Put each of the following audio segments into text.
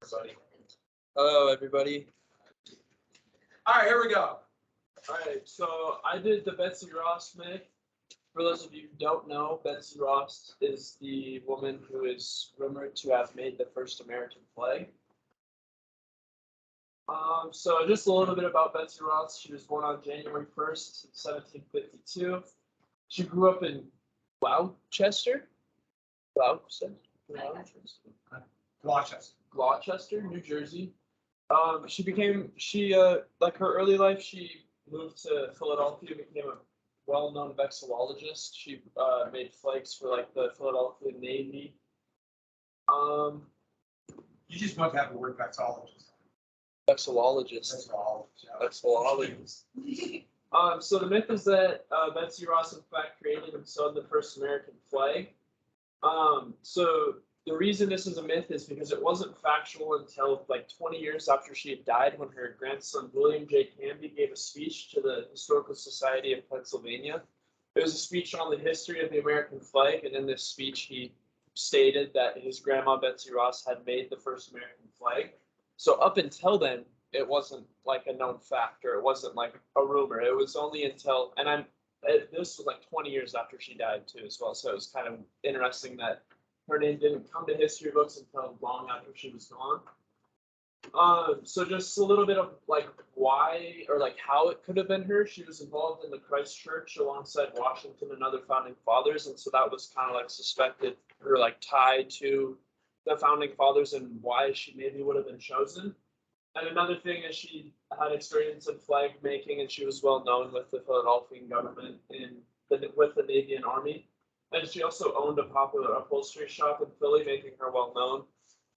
Everybody. Hello, everybody. All right, here we go. All right, so I did the Betsy Ross myth. For those of you who don't know, Betsy Ross is the woman who is rumored to have made the first American flag. So just a little bit about Betsy Ross. She was born on January 1st, 1752. She grew up in Gloucester, New Jersey. Like her early life, she moved to Philadelphia, became a well-known vexillologist. She made flags for like the Philadelphia Navy. You just want to have the word vexillologist. Vexillologist. Vexillologist. So the myth is that Betsy Ross in fact created and sewed the first American flag. So the reason this is a myth is because it wasn't factual until like 20 years after she had died, when her grandson William J. Canby gave a speech to the Historical Society of Pennsylvania. It was a speech on the history of the American flag, and in this speech he stated that his grandma Betsy Ross had made the first American flag. So up until then, it wasn't like a known fact, or it wasn't like a rumor. It was only until, this was like 20 years after she died too as well. So it was kind of interesting that her name didn't come to history books until long after she was gone. So just a little bit of like why or like how it could have been her. She was involved in the Christ Church alongside Washington and other founding fathers, and so that was kind of like suspected or like tied to the founding fathers and why she maybe would have been chosen. And another thing is she had experience in flag making, and she was well known with the Philadelphian government with the Navy and Army. And she also owned a popular upholstery shop in Philly, making her well known.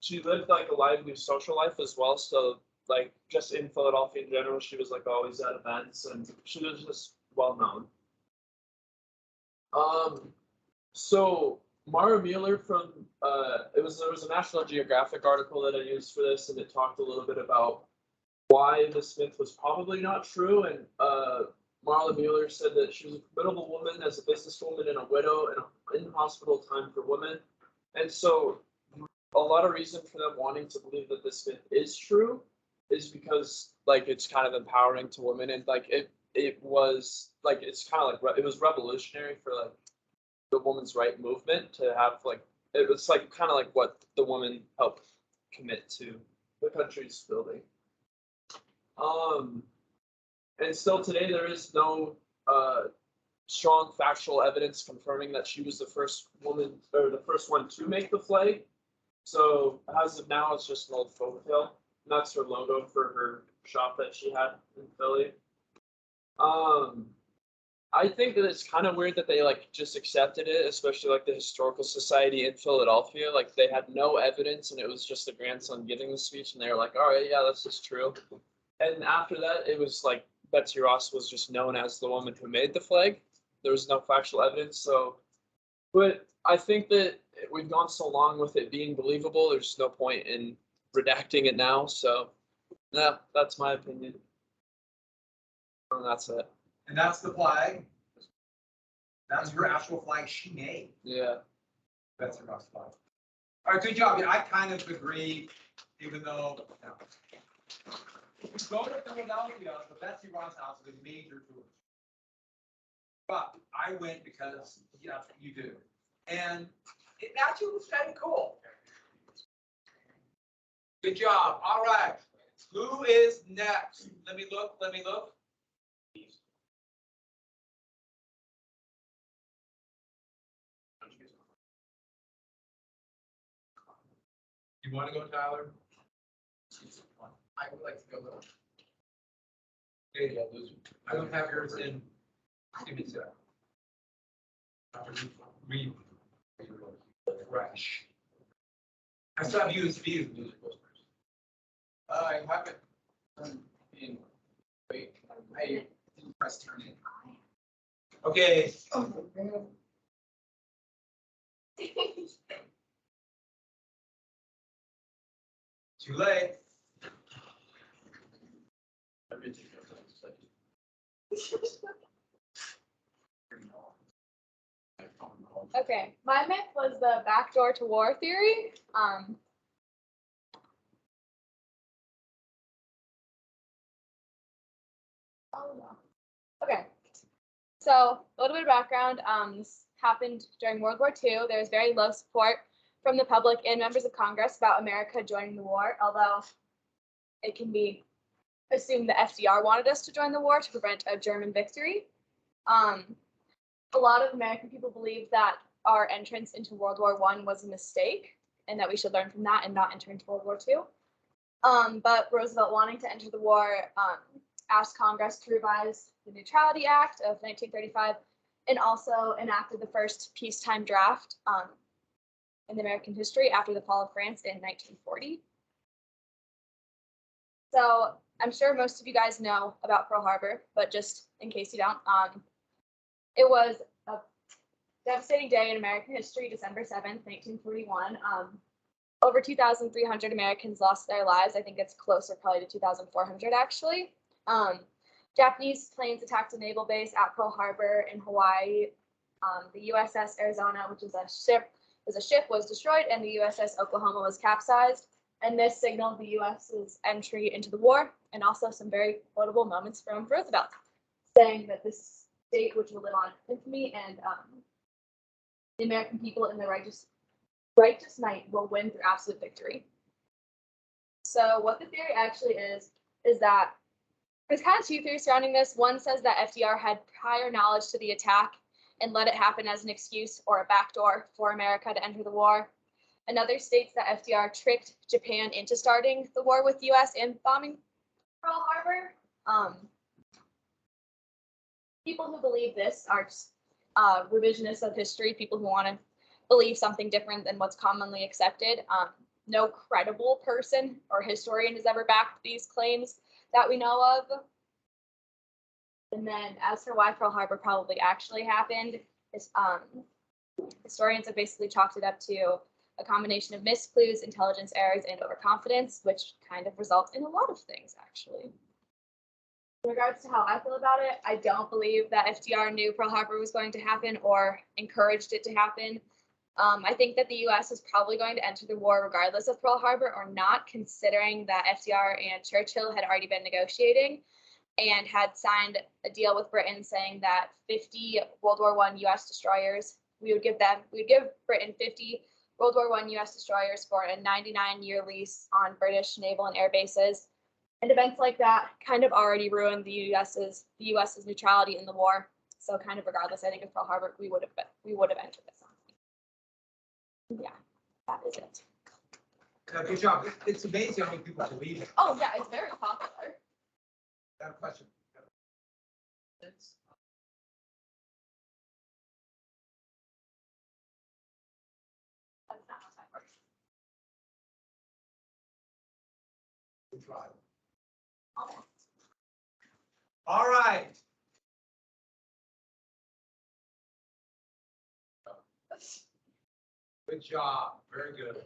She lived like a lively social life as well. So like just in Philadelphia in general, she was like always at events, and she was just well known. So Mara Mueller from there was a National Geographic article that I used for this, and it talked a little bit about why this myth was probably not true. And Marla Mueller said that she was a formidable woman as a businesswoman and a widow and in hospital time for women. And so a lot of reason for them wanting to believe that this myth is true is because like it's kind of empowering to women, and like it was like it's kind of like it was revolutionary for like the women's right movement to have like it was like kind of like what the woman helped commit to the country's building. And still today there is no strong factual evidence confirming that she was the first woman or the first one to make the flag. So as of now, it's just an old folktale. And that's her logo for her shop that she had in Philly. I think that it's kind of weird that they like just accepted it, especially like the Historical Society in Philadelphia. Like they had no evidence, and it was just the grandson giving the speech, and they were like, "All right, yeah, this is true." And after that, it was like Betsy Ross was just known as the woman who made the flag. There was no factual evidence. So, but I think that we've gone so long with it being believable, there's no point in redacting it now. So, yeah, that's my opinion. And that's it. And that's the flag. That's her actual flag she made. Yeah. That's her Ross flag. All right, good job. I kind of agree, even though. If you go to Philadelphia, the Betsy Ross house is a major tourist. But I went because that's what you do. And it actually was kind of cool. Good job. All right. Who is next? Let me look. You want to go, Tyler? I would like to go though. Okay, yeah, those. I don't have yours in. Give me a sec. Refresh. I still have USBs and music posters. I haven't done in, wait, I didn't press turn in. Okay. Too late. Okay, my myth was the backdoor to war theory. Oh, no. Okay. So a little bit of background. This happened during World War II. There was very low support from the public and members of Congress about America joining the war, although it can be assumed that FDR wanted us to join the war to prevent a German victory. A lot of American people believe that our entrance into World War I was a mistake and that we should learn from that and not enter into World War II. But Roosevelt, wanting to enter the war, asked Congress to revise the Neutrality Act of 1935 and also enacted the first peacetime draft in American history after the fall of France in 1940. So I'm sure most of you guys know about Pearl Harbor, but just in case you don't, it was a devastating day in American history, December 7th, 1941. Over 2,300 Americans lost their lives. I think it's closer probably to 2,400 actually. Japanese planes attacked a naval base at Pearl Harbor in Hawaii. The USS Arizona, which is a ship, was destroyed, and the USS Oklahoma was capsized. And this signaled the U.S.'s entry into the war, and also some very quotable moments from Roosevelt, saying that this state, which will live on infamy, and the American people in the righteous might will win through absolute victory. So what the theory actually is that there's kind of two theories surrounding this. One says that FDR had prior knowledge to the attack and let it happen as an excuse or a backdoor for America to enter the war. Another states that FDR tricked Japan into starting the war with the U.S. and bombing Pearl Harbor. People who believe this are just, revisionists of history, people who want to believe something different than what's commonly accepted. No credible person or historian has ever backed these claims that we know of. And then as for why Pearl Harbor probably actually happened, historians have basically chalked it up to a combination of misclues, intelligence errors, and overconfidence, which kind of results in a lot of things, actually. In regards to how I feel about it, I don't believe that FDR knew Pearl Harbor was going to happen or encouraged it to happen. I think that the U.S. was probably going to enter the war regardless of Pearl Harbor or not, considering that FDR and Churchill had already been negotiating and had signed a deal with Britain saying that 50 World War I U.S. destroyers, we would give Britain 50 World War I U.S. destroyers for a 99-year lease on British naval and air bases. And events like that kind of already ruined the U.S.'s neutrality in the war. So kind of regardless, I think of Pearl Harbor, we would have entered this. Yeah, that is it. Good job. It's amazing how many people believe it. Oh yeah, it's very popular. I have a question. That's not how that works. Good try. Almost. All right. Good job. Very good.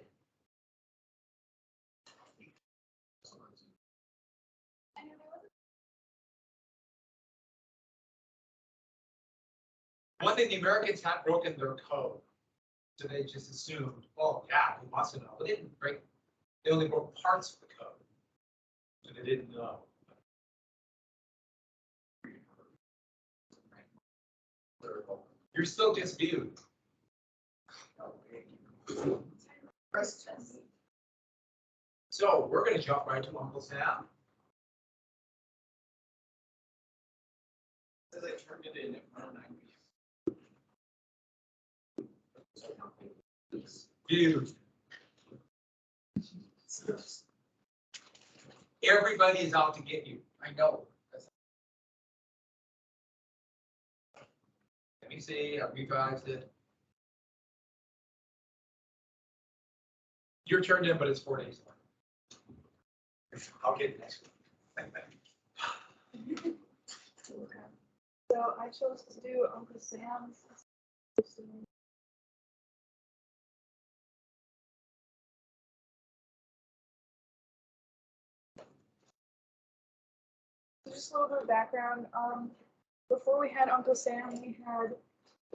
One thing, the Americans had broken their code. So they just assumed, oh yeah, we must know. But they didn't break, they only broke parts of the code. So they didn't know. You're still just viewed. So we're going to jump right to Uncle Sam. As I turned it in at 190. Viewed. Everybody is out to get you. I know. Let me see, I revised it. You're turned in, but it's 4 days. I'll get it next week. So I chose to do Uncle Sam's. Just a little bit of background. Before we had Uncle Sam, we had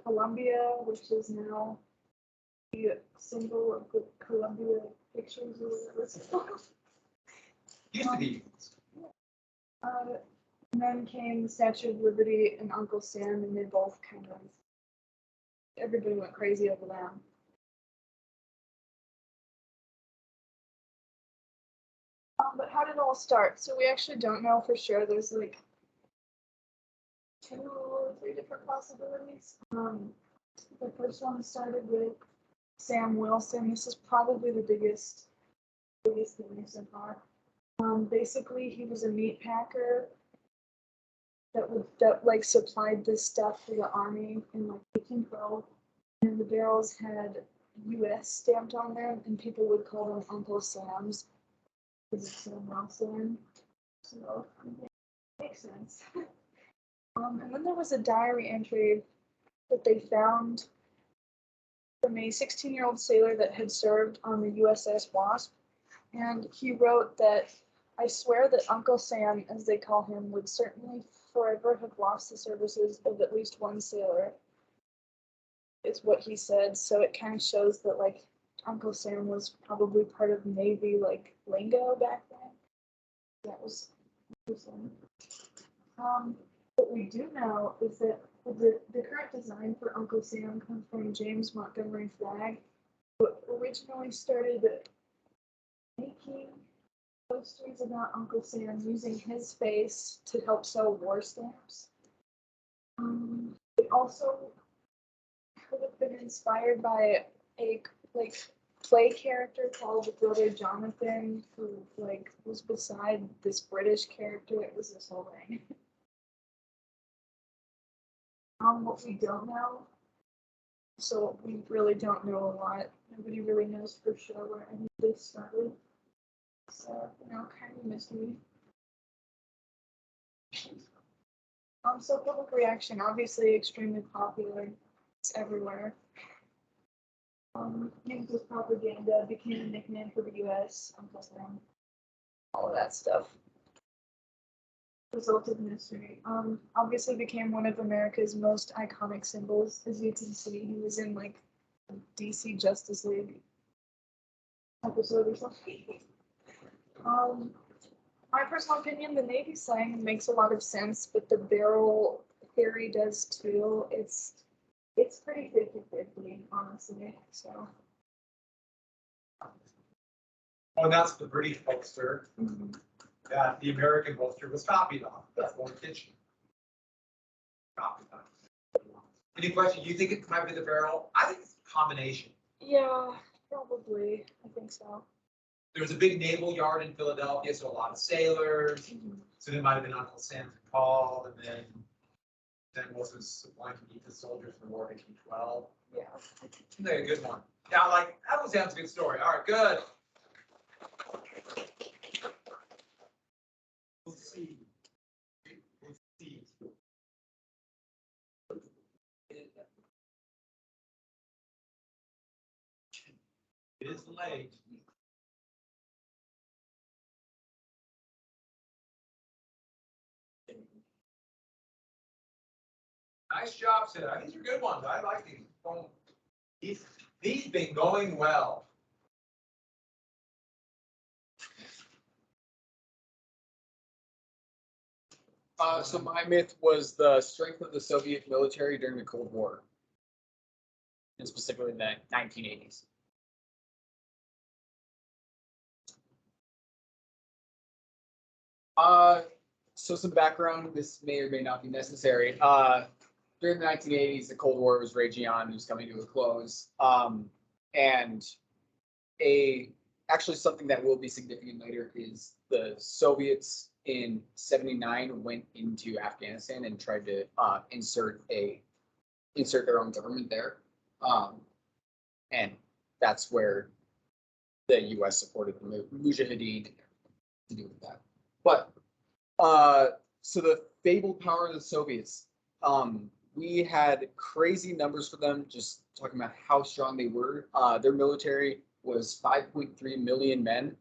Columbia, which is now the symbol of the Columbia Pictures or whatever it's called. Used to be. And then came the Statue of Liberty and Uncle Sam, and they both kind of, everybody went crazy over them. But how did it all start? So we actually don't know for sure. There's like 2 or 3 different possibilities. The first one started with Sam Wilson. This is probably the biggest thing so far. Basically, he was a meat packer that like supplied this stuff to the army in like 1812, and the barrels had U.S. stamped on them, and people would call them Uncle Sam's because it's Sam Wilson. So it makes sense. And then there was a diary entry that they found from a 16-year-old sailor that had served on the USS Wasp, and he wrote that, "I swear that Uncle Sam, as they call him, would certainly forever have lost the services of at least one sailor." Is what he said. So it kind of shows that like Uncle Sam was probably part of Navy like lingo back then. That was interesting. What we do know is that the current design for Uncle Sam comes from James Montgomery Flagg, who originally started making posters about Uncle Sam using his face to help sell war stamps. It also could have been inspired by a like play character called Brother Jonathan, who like was beside this British character. It was this whole thing. What we don't know, so we really don't know a lot. Nobody really knows for sure where any of this started. So, kind of a mystery. So public reaction, obviously extremely popular. It's everywhere. Used as propaganda, became a nickname for the U.S. Uncle Sam. All of that stuff. Resulted in history. Obviously became one of America's most iconic symbols. As you can see, he was in like a DC Justice League episode or something. My personal opinion, the Navy slang makes a lot of sense, but the barrel theory does too. It's pretty 50-50, honestly. So. Oh, that's the British poster Mm-hmm. that the American poster was copied on. That's one kitchen. Copied on. Any question? You think it might be the barrel? I think it's a combination. Yeah, probably. I think so. There was a big naval yard in Philadelphia, so a lot of sailors. Mm-hmm. So there might have been Uncle Sam's call, and then was supplying to meet the soldiers in the war of 1812. Yeah. Isn't that a good one? Yeah, Uncle Sam's a good story. All right, good. We'll see. We'll see. It is late. Nice job, Sid. These are good ones. I like these. These been going well. So my myth was the strength of the Soviet military during the Cold War, and specifically in the 1980s. So some background, this may or may not be necessary. During the 1980s, the Cold War was raging on, it was coming to a close. And actually something that will be significant later is the Soviets in '79 went into Afghanistan and tried to insert their own government there. And that's where the US supported the Mujahideen to do with that. But so the fabled power of the Soviets, we had crazy numbers for them, just talking about how strong they were. Their military was 5.3 million men.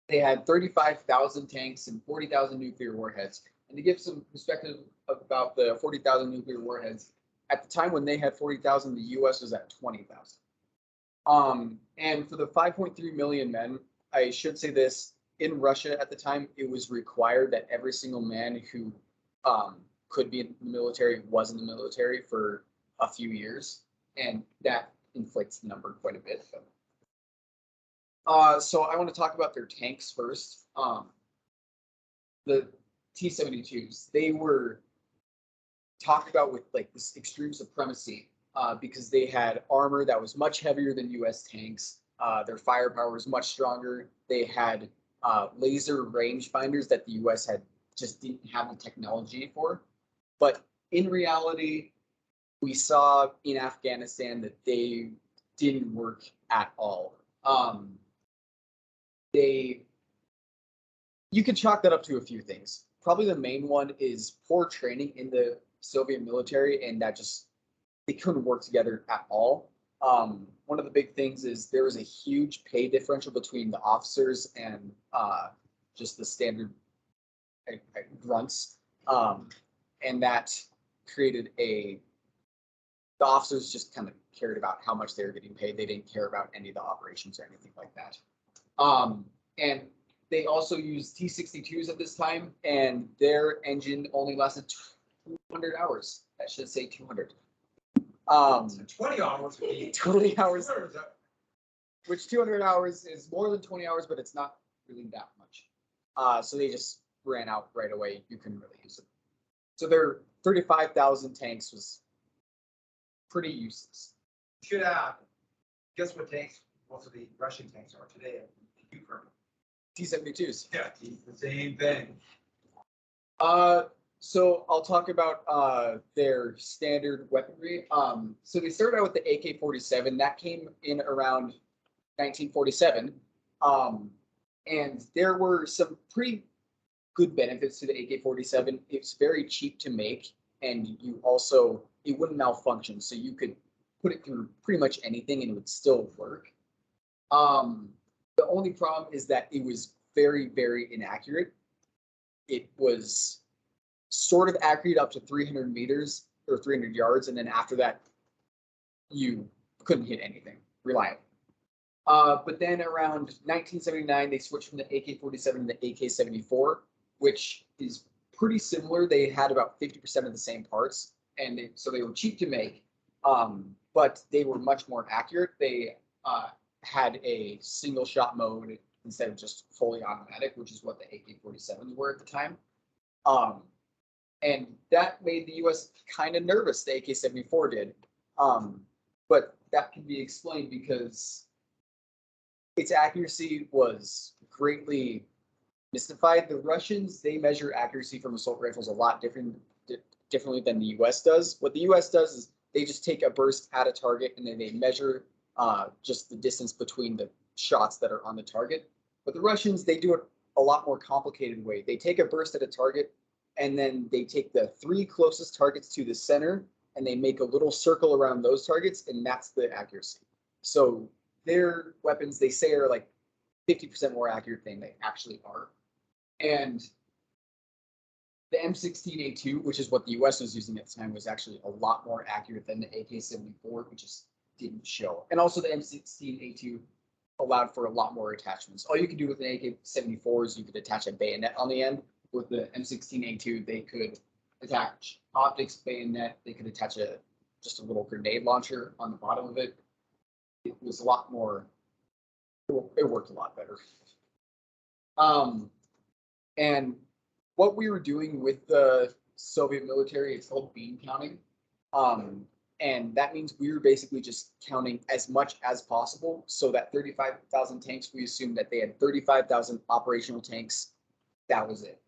They had 35,000 tanks and 40,000 nuclear warheads. And to give some perspective about the 40,000 nuclear warheads, at the time when they had 40,000, the US was at 20,000. And for the 5.3 million men, I should say this, in Russia at the time, it was required that every single man who could be in the military was in the military for a few years, and that inflates the number quite a bit. So I want to talk about their tanks first. The T-72s, they were talked about with like this extreme supremacy because they had armor that was much heavier than U.S. tanks. Their firepower was much stronger. They had laser rangefinders that the U.S. had just didn't have the technology for. But in reality, we saw in Afghanistan that they didn't work at all. You could chalk that up to a few things. Probably the main one is poor training in the Soviet military, and that just they couldn't work together at all. One of the big things is there was a huge pay differential between the officers and just the standard grunts, and that created the officers just kind of cared about how much they were getting paid. They didn't care about any of the operations or anything like that. And they also used T-62s at this time, and their engine only lasted 200 hours. I should say 200. 20 hours. 20 hours. Which 200 hours is more than 20 hours, but it's not really that much. So they just ran out right away. You couldn't really use them. So their 35,000 tanks was pretty useless. Should guess what tanks most of the Russian tanks are today in Ukraine? T-72s. Yeah, the same thing. So I'll talk about their standard weaponry. So they started out with the AK-47. That came in around 1947. And there were some pretty good benefits to the AK-47. It's very cheap to make, and it wouldn't malfunction. So you could put it through pretty much anything and it would still work. The only problem is that it was very, very inaccurate. It was sort of accurate up to 300 meters or 300 yards, and then after that, you couldn't hit anything reliably. But then around 1979, they switched from the AK-47 to the AK-74, which is pretty similar. They had about 50% of the same parts, and so they were cheap to make, but they were much more accurate. They had a single shot mode instead of just fully automatic, which is what the AK-47s were at the time. And that made the U.S. kind of nervous, the AK-74 did. But that can be explained because its accuracy was greatly mystified. The Russians, they measure accuracy from assault rifles a lot differently than the U.S. does. What the U.S. does is they just take a burst at a target and then they measure just the distance between the shots that are on the target. But the Russians, they do it a lot more complicated way. They take a burst at a target and then they take the 3 closest targets to the center and they make a little circle around those targets, and that's the accuracy. So their weapons, they say, are like 50% more accurate than they actually are. And the M16A2, which is what the US was using at the time, was actually a lot more accurate than the AK-74, which just didn't show. And also the M16A2 allowed for a lot more attachments. All you could do with an AK-74 is you could attach a bayonet on the end. With the M16A2, they could attach optics, bayonet. They could attach just a little grenade launcher on the bottom of it. It was a lot more. It worked a lot better. And what we were doing with the Soviet military, it's called bean counting. And that means we were basically just counting as much as possible. So that 35,000 tanks, we assumed that they had 35,000 operational tanks. That was it.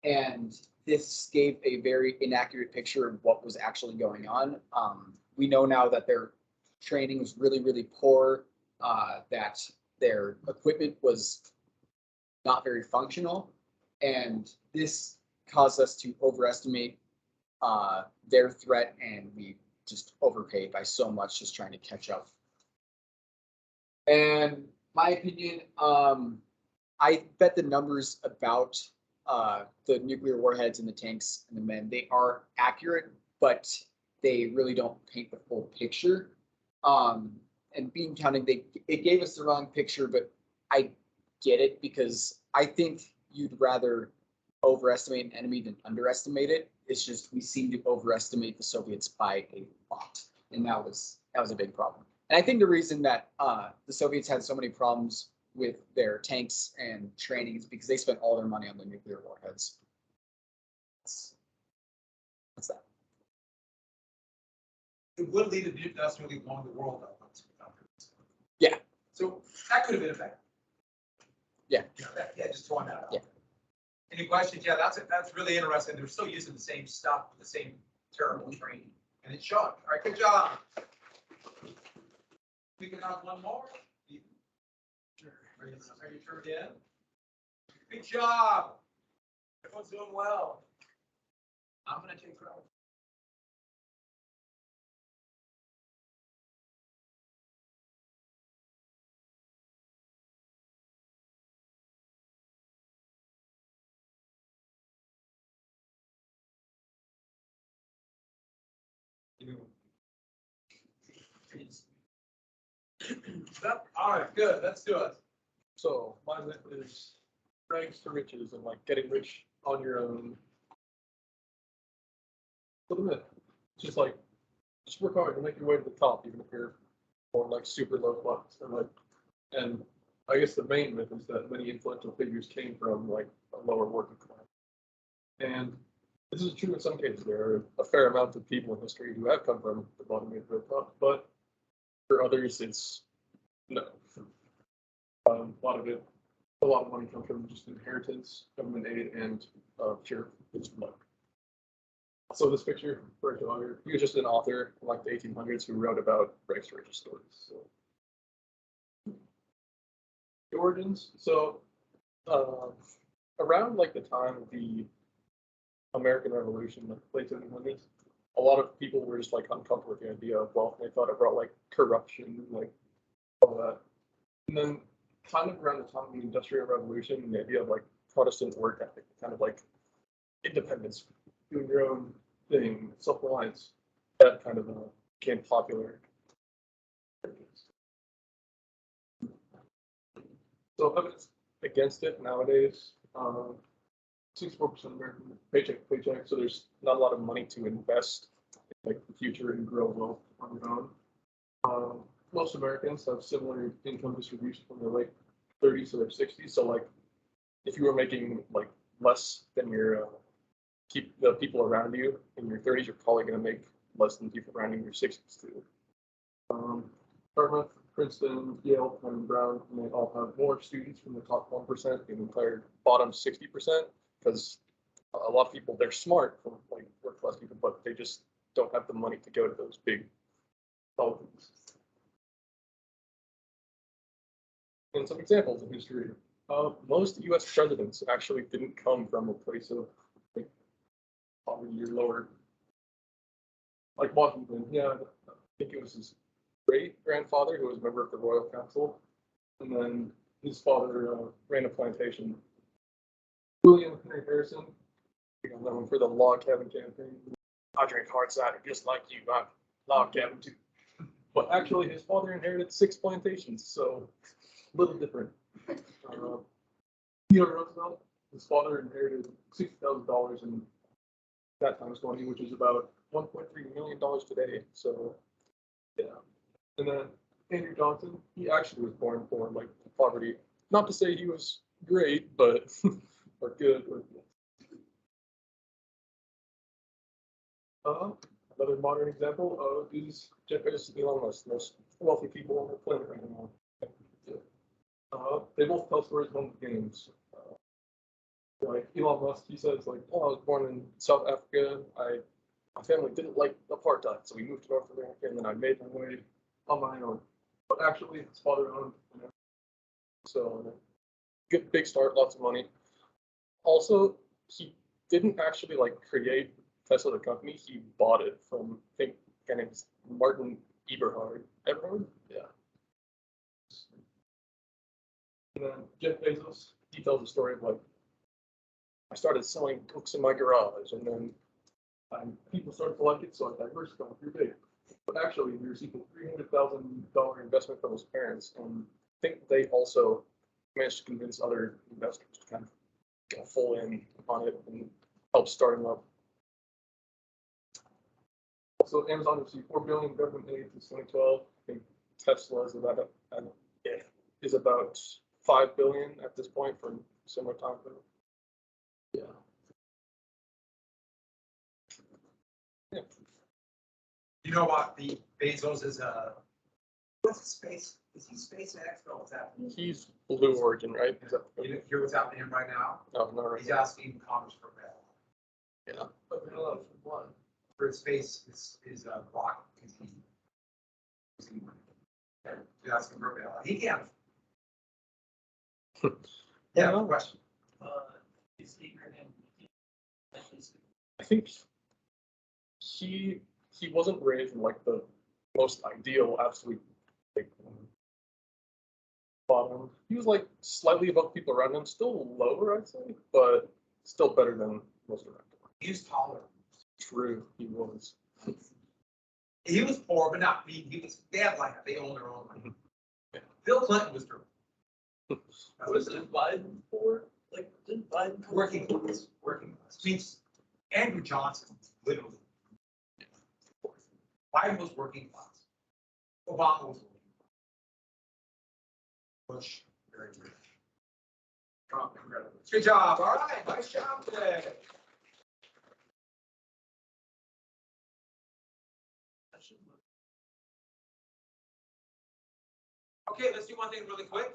And this gave a very inaccurate picture of what was actually going on. We know now that their training was really, really poor, that their equipment was not very functional, and this caused us to overestimate their threat, and we just overpaid by so much just trying to catch up. And my opinion, I bet the numbers about the nuclear warheads and the tanks and the men, they are accurate, but they really don't paint the full picture. And bean counting, it gave us the wrong picture, but I get it because I think you'd rather overestimate an enemy than underestimate it. It's just we seem to overestimate the Soviets by a lot, and that was a big problem. And I think the reason that the Soviets had so many problems with their tanks and training is because they spent all their money on the nuclear warheads. That's that. It would lead to industrially along the world, though. Yeah. So that could have been a fact. Yeah. Yeah, just throwing that out. Yeah. Any questions? Yeah, that's really interesting. They're still using the same stuff, the same terrible training, and it's showing. All right, good job. We can have one more. Sure. Are you turned in? Good job. Everyone's doing well. I'm gonna take credit. All right, good. Let's do it. So my myth is rags to riches and like getting rich on your own. So the myth, it's just like just work hard and make your way to the top, even if you're on like super low class. And I guess the main myth is that many influential figures came from like a lower working class. And this is true in some cases. There are a fair amount of people in history who have come from the bottom of the top, but for others, it's no. A lot of money comes from just inheritance, government aid, and pure luck. So this picture, Bert Dogger, he was just an author in like the 1800s who wrote about rags to riches stories. So the origins. So around like the time of the American Revolution, like late 1700s, a lot of people were just like uncomfortable with the idea of wealth. And they thought it brought like corruption, like all that. And then kind of around the time of the Industrial Revolution, the idea of like Protestant work ethic, kind of like independence, doing your own thing, self-reliance, that kind of became popular. So evidence against it nowadays, 64% American paycheck to paycheck, so there's not a lot of money to invest in like the future and grow wealth on your own. Most Americans have similar income distribution from their late 30s to their 60s. So like, if you were making like less than your keep the people around you in your 30s, you're probably going to make less than people around you in your 60s too. Dartmouth, Princeton, Yale, and Brown, and they all have more students from the top 1% than the entire bottom 60%, because a lot of people, they're smart from like work class people, but they just don't have the money to go to those big colleges. And some examples of history. Most U.S. presidents actually didn't come from a place of like, poverty or lower. Like Washington, yeah, I think it was his great-grandfather who was a member of the Royal Council, and then his father ran a plantation. William Henry Harrison, you know him for the log cabin campaign. I drink hard cider just like you. I'm log cabin too. But actually, his father inherited 6 plantations, so a little different. Theodore Roosevelt, his father inherited $60,000 in that time's money, which is about $1.3 million today. So, yeah. And then Andrew Johnson, he actually was born for like poverty. Not to say he was great, but or good. Another modern example is Jeff Bezos and Elon Musk, the most wealthy people on the planet right now. They both tell stories from the games. Like Elon Musk, he says like, "Oh, I was born in South Africa. My family didn't like apartheid, so we moved to North America, and then I made my way on my own." But actually, his father owned, so good big start, lots of money. Also, he didn't actually like create Tesla the company. He bought it from I think a guy named Martin Eberhard. Eberhard, yeah. And then Jeff Bezos, he tells the story of like, I started selling books in my garage, and then people started to like it, so I diversified pretty big. But actually, he received a $300,000 investment from his parents, and I think they also managed to convince other investors to kind of go full in on it and help start them up. So Amazon received $4 billion government aid since 2012. I think Tesla is about $5 billion at this point for similar time frame. Yeah. Yeah. You know what, the Bezos is what's his space, is he SpaceX or what's happening? He's Blue Origin, right? Is that, You didn't hear what's happening to him right now? no, not right. He's asking Congress for bail. Yeah. But they're allowed for one. For his space is rocket, because he's asking for bail. He can't. Yeah, no question. I think he wasn't raised in like the most ideal, absolute like bottom. He was like slightly above people around him, still lower, I'd say, but still better than most around him. He was taller. True, he was. He was poor, but not, he was, they had like, they owned their own money. Yeah. Bill Clinton was true. Was it Biden for? Like, didn't Biden? Working class, working class. Means Andrew Johnson, literally. Biden was working class. Obama was working class. Bush, very good. Trump, incredible. Good job. All right, nice job today. Okay, let's do one thing really quick.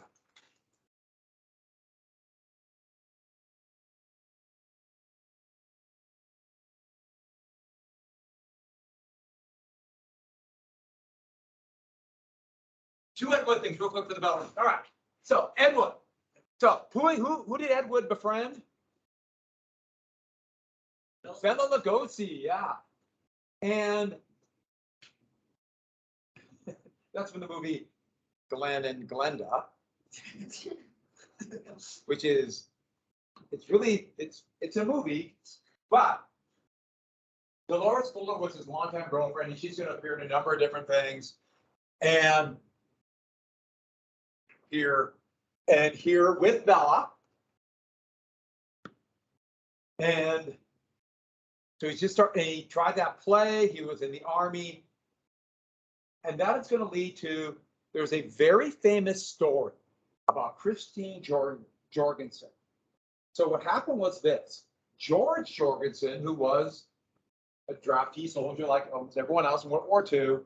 Two Ed Wood things real quick for the bell. All right. So Ed Wood. So who did Ed Wood befriend? Bela Lugosi, yeah. And that's from the movie Glenn and Glenda, which is, it's a movie, but Dolores Fuller was his longtime girlfriend, and she's going to appear in a number of different things. And here with Bella. And so he tried that play. He was in the army. And that is going to lead to, there's a very famous story about Christine Jorgensen. So what happened was this: George Jorgensen, who was a draftee soldier like almost everyone else in World War II,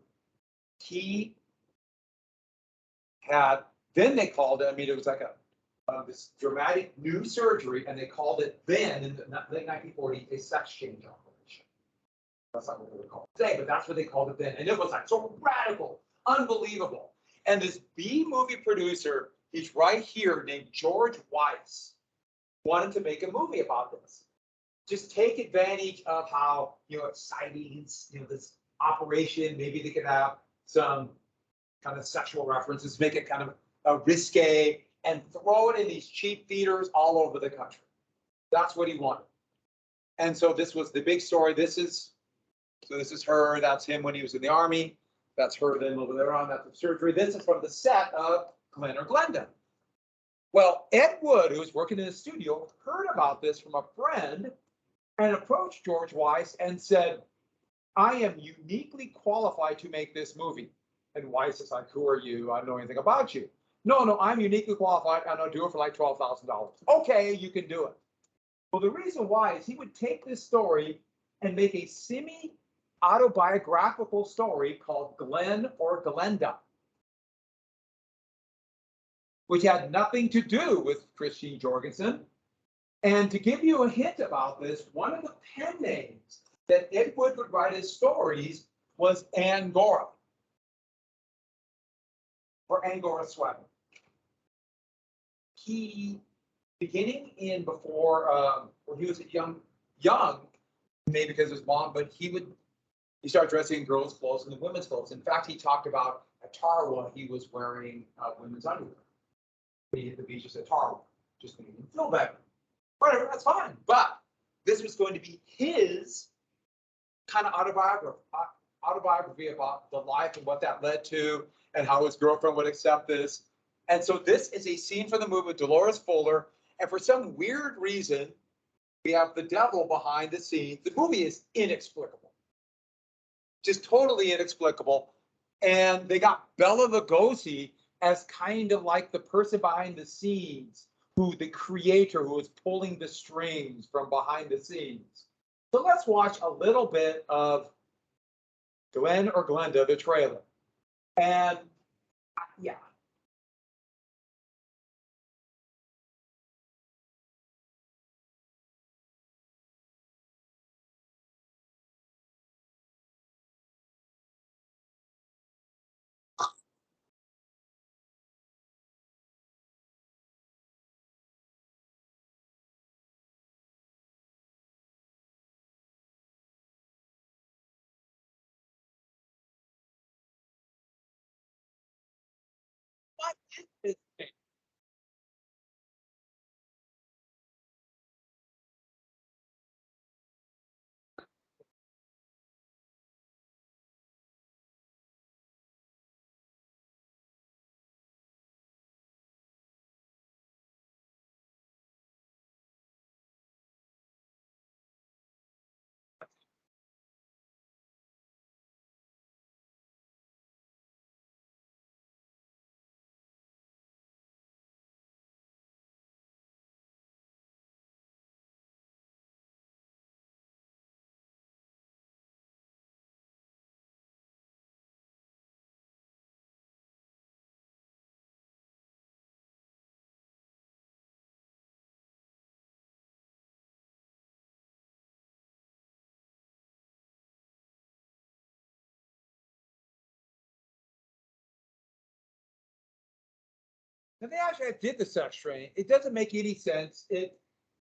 he had, then they called it, I mean, it was like this dramatic new surgery, and they called it then, in the late 1940s, a sex change operation. That's not what they would call it today, but that's what they called it then. And it was like so radical, unbelievable. And this B movie producer, he's right here, named George Weiss, wanted to make a movie about this. Just take advantage of how, exciting, this operation, maybe they could have some kind of sexual references, make it kind of risque, and throw it in these cheap theaters all over the country. That's what he wanted. And so this was the big story. This is her, that's him when he was in the army. That's her then over there on, that's the surgery. This is from the set of Glenn or Glenda. Well, Ed Wood, who was working in the studio, heard about this from a friend and approached George Weiss and said, I am uniquely qualified to make this movie. And Weiss is like, who are you? I don't know anything about you. No, I'm uniquely qualified and I'll do it for like $12,000. Okay, you can do it. Well, the reason why is he would take this story and make a semi-autobiographical story called Glenn or Glenda, which had nothing to do with Christine Jorgensen. And to give you a hint about this, one of the pen names that Ed Wood would write his stories was Angora, or Angora Sweater. He, beginning in before, when he was young, maybe because of his mom, but he started dressing in girls' clothes and in women's clothes. In fact, he talked about at Tarawa, he was wearing women's underwear. He hit the beaches at Tarawa, just made him feel better. Whatever, that's fine. But this was going to be his kind of autobiography about the life and what that led to, and how his girlfriend would accept this. And so this is a scene from the movie with Dolores Fuller. And for some weird reason, we have the devil behind the scenes. The movie is inexplicable, just totally inexplicable. And they got Bela Lugosi as kind of like the person behind the scenes, who the creator who is pulling the strings from behind the scenes. So let's watch a little bit of Glenn or Glenda, the trailer. And yeah. What is this thing? And they actually did the sex training. It doesn't make any sense. It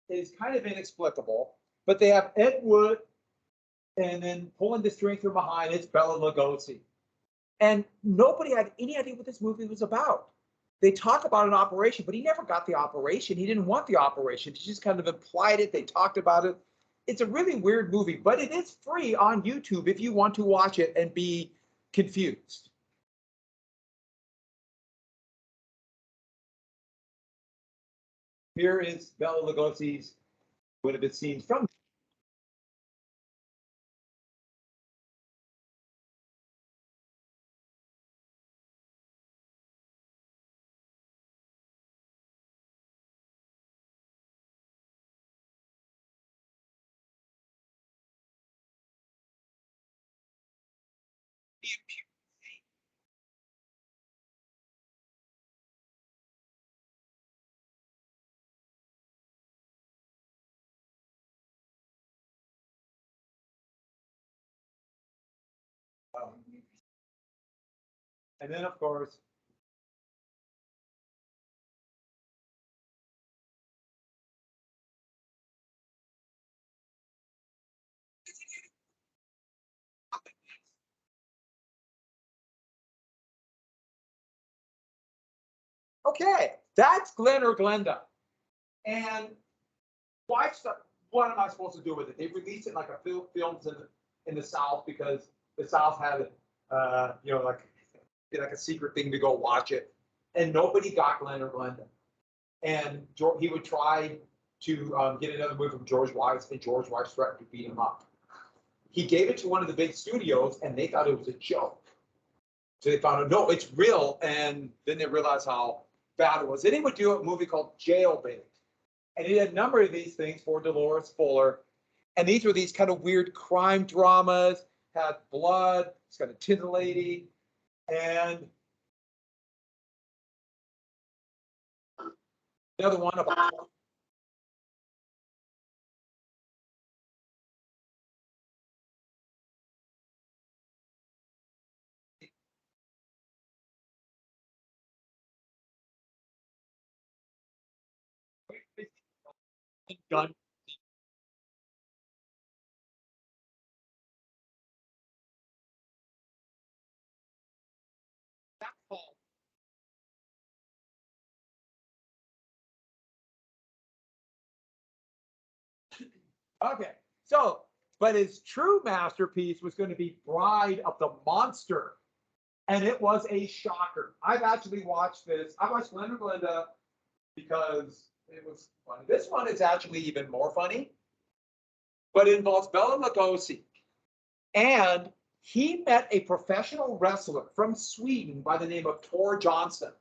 is kind of inexplicable. But they have Ed Wood, and then pulling the string from behind, it's Bela Lugosi. And nobody had any idea what this movie was about. They talk about an operation, but he never got the operation. He didn't want the operation. He just kind of implied it. They talked about it. It's a really weird movie, but it is free on YouTube if you want to watch it and be confused. Here is Bela Lugosi's one of his scenes from. And then, of course, okay, that's Glenn or Glenda. And what am I supposed to do with it? They released it like a films in the South because the South had like a secret thing to go watch it, and nobody got Glenn or Glenda. And he would try to get another movie from George Weiss, and George Weiss threatened to beat him up. He gave it to one of the big studios, and they thought it was a joke. So they found out, no, it's real, and then they realized how bad it was. Then he would do a movie called Jailbait. And he did a number of these things for Dolores Fuller. And these were these kind of weird crime dramas, had blood, it's kind of titillating. And another one about gun. Okay, so, but his true masterpiece was going to be Bride of the Monster. And it was a shocker. I've actually watched this. I watched Glenn and Glinda because it was funny. This one is actually even more funny, but it involves Bela Lugosi. And he met a professional wrestler from Sweden by the name of Tor Johnson.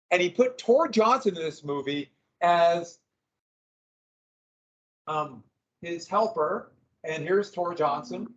And he put Tor Johnson in this movie as his helper. And here's Tor Johnson.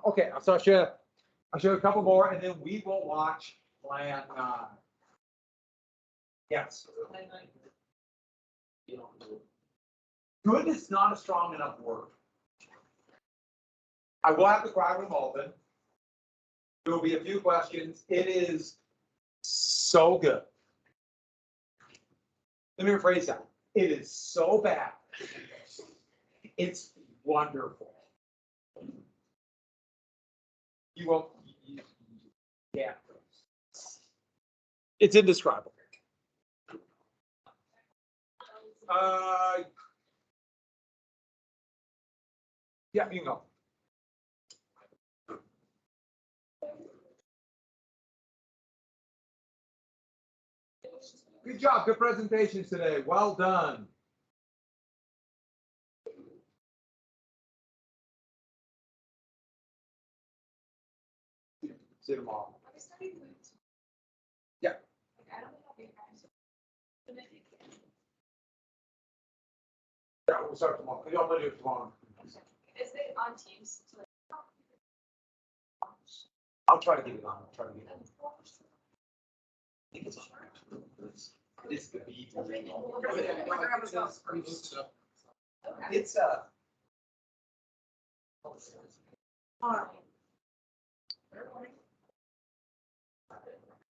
Okay, so I'll show you a couple more, and then we will watch Plan 9. Yes. Good is not a strong enough word. I will have to cry with Malden. There will be a few questions. It is so good. Let me rephrase that. It is so bad. It's wonderful. You won't. Yeah. It's indescribable. Yeah, you know. Good job. Good presentations today. Well done. See you tomorrow. Yeah. Yeah, we'll start tomorrow. I'm gonna do it tomorrow. Is it on Teams? I'll try to get it on. I'll try to get it on. I think it's on. It's the beat. It's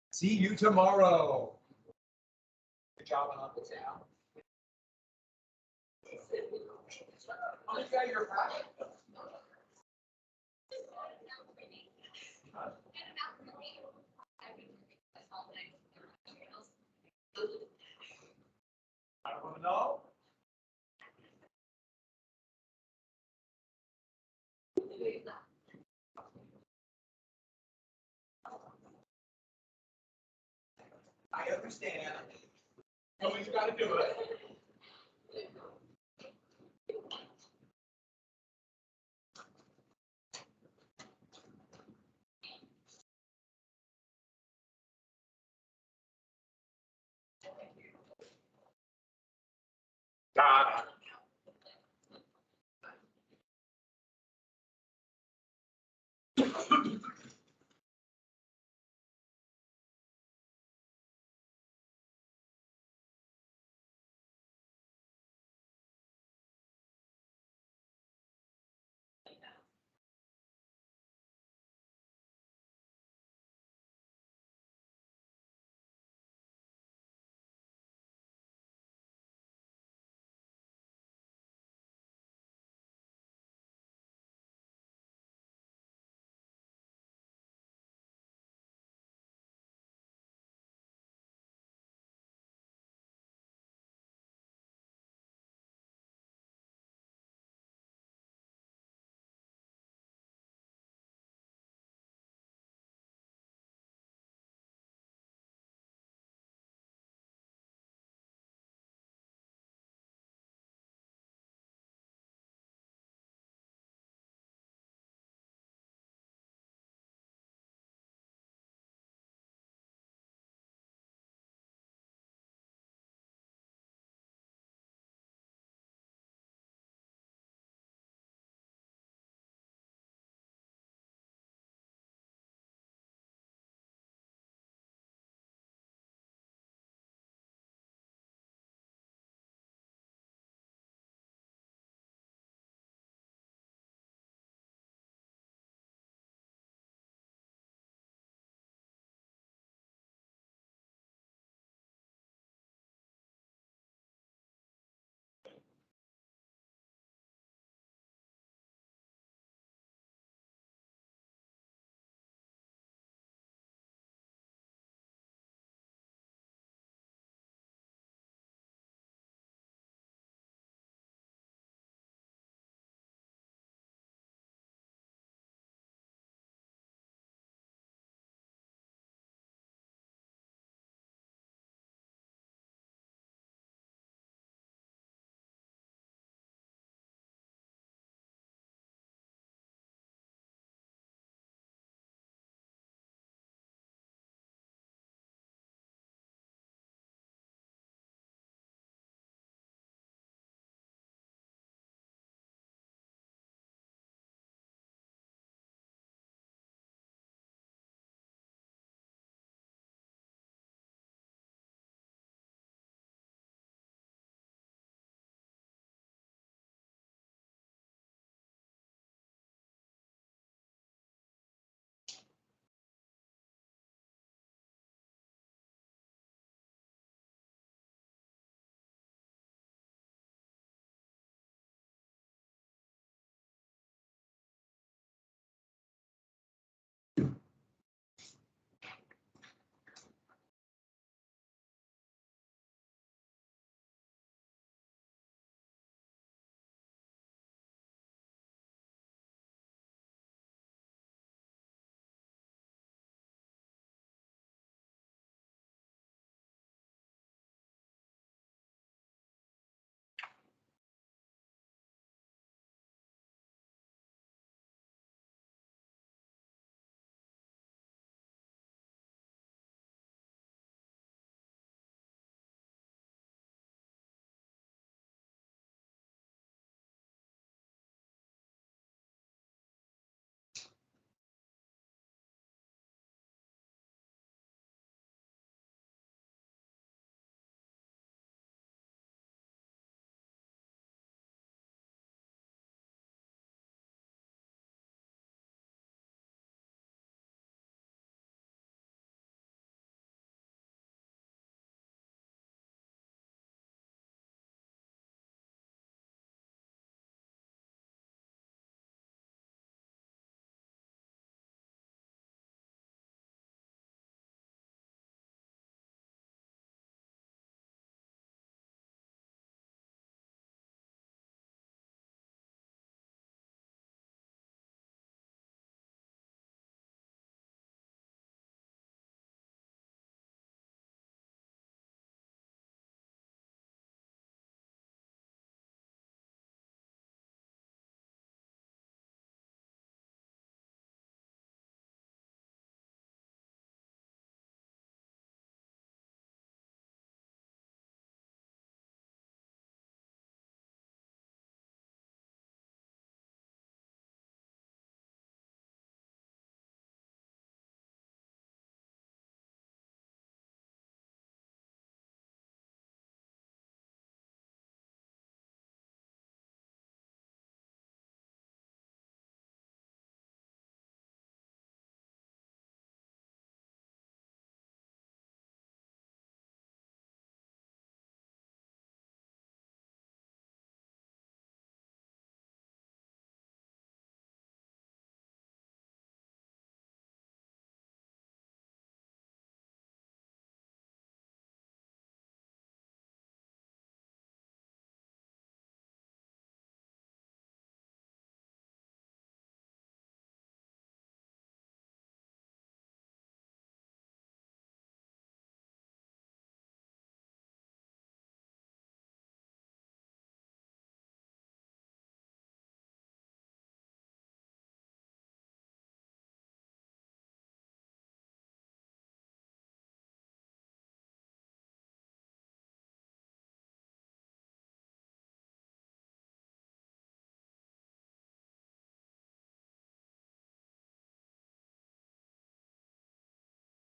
See you tomorrow. Good job on Uncle Sam. Oh, you got your packet. I don't want to know. I understand. Someone's got to do it. God.